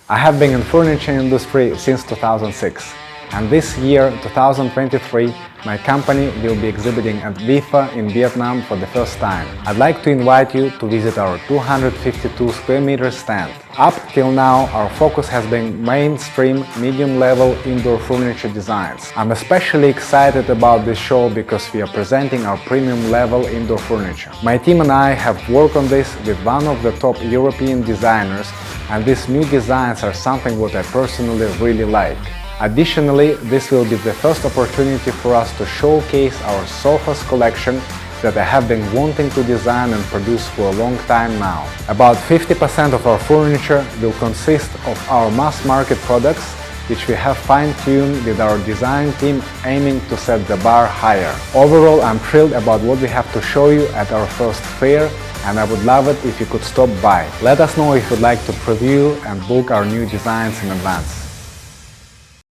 I have been in the furniture industry since 2006, and this year, 2023, my company will be exhibiting at VIFA in Vietnam for the first time. I'd like to invite you to visit our 252 square meter stand. Up till now, our focus has been mainstream, medium-level indoor furniture designs. I'm especially excited about this show because we are presenting our premium-level indoor furniture. My team and I have worked on this with one of the top European designers, and these new designs are something what I personally really like. Additionally, this will be the first opportunity for us to showcase our sofas collection that I have been wanting to design and produce for a long time now. About 50% of our furniture will consist of our mass-market products, which we have fine-tuned with our design team aiming to set the bar higher. Overall, I'm thrilled about what we have to show you at our first fair, and I would love it if you could stop by. Let us know if you'd like to preview and book our new designs in advance.